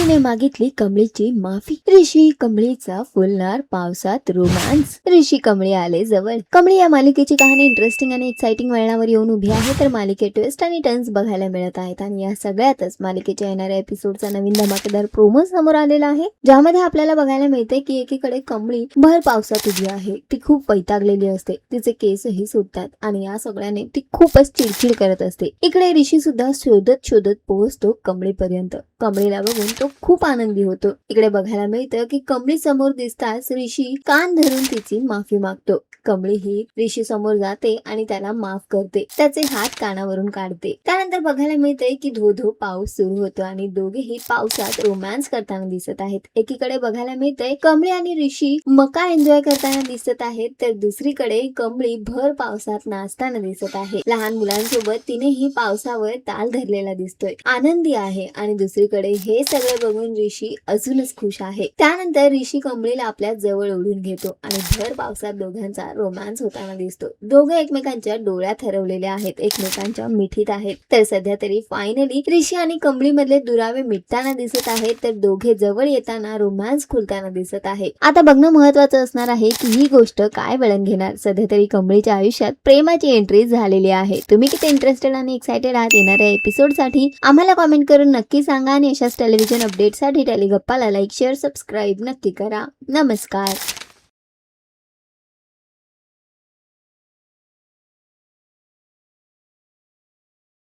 ऋषीने मागितली कमळीची माफी. ऋषी कमळीचा फुलणार पावसात रोमांस. ऋषी कमळी आले जवळ. कमळी या मालिकेची कहाणी इंटरेस्टिंग आणि एक्साइटिंग वळणावर येऊन उभी आहे. तर मालिकेत ट्विस्ट आणि टर्न्स बघायला मिळत आहेत आणि या सगळ्यातच मालिकेच्या येणाऱ्या एपिसोडचा नवीन धमाकेदार प्रोमो समोर आलेला आहे, ज्यामध्ये आपल्याला बघायला मिळते की एकीकडे कमळी भर पावसात उभी आहे. ती खूप वैतागलेली असते, तिचे केसही सुटतात आणि या सगळ्याने ती खूपच चिडचिड करत असते. इकडे ऋषी सुद्धा शोधत शोधत पोहोचतो कमळीपर्यंत. कमळीला बघून तो खूप आनंदी होतो. इकडे बघायला मिळतं की कमळी समोर दिसताच ऋषी कान धरून तिची माफी मागतो. कमळी ही ऋषी समोर जाते आणि त्याला माफ करते, त्याचे हात कानावरून काढते. त्यानंतर बघायला मिळते की धो पाऊस सुरू होतो आणि दोघेही पावसात रोमॅन्स करताना दिसत आहेत. एकीकडे बघायला मिळतंय कमळी आणि ऋषी मका एन्जॉय करताना दिसत आहेत, तर दुसरीकडे कमळी भर पावसात नाचताना दिसत आहे. लहान मुलांसोबत तिनेही पावसावर ताल धरलेला दिसतोय, आनंदी आहे. आणि दुसरीकडे हे सगळे बघून ऋषी अजूनच खुश आहे. त्यानंतर ऋषी कमळीला आपल्या जवळ ओढून घेतो आणि भर पावसात दोघांचा रोमॅन्स होताना दिसतो. दोघे एकमेकांच्या डोळ्यात हरवलेले आहेत, एकमेकांच्या मिठीत आहेत. तर सध्या तरी फायनली ऋषी आणि कमळी मधले दुरावे मिटताना दिसत आहेत, तर दोघे जवळ येताना रोमॅन्स खुलताना दिसत आहे. आता बघणं महत्वाचं असणार आहे की ही गोष्ट काय वळण घेणार. सध्या तरी कमळीच्या आयुष्यात प्रेमाची एंट्री झालेली आहे. तुम्ही किती इंटरेस्टेड आणि एक्साइटेड आहात येणाऱ्या एपिसोड साठी आम्हाला कमेंट करून नक्की सांगा आणि अशाच टेलिव्हिजन अपडेटसाठी टेलिगप्पाला लाईक, शेअर, सबस्क्राईब नक्की करा. नमस्कार.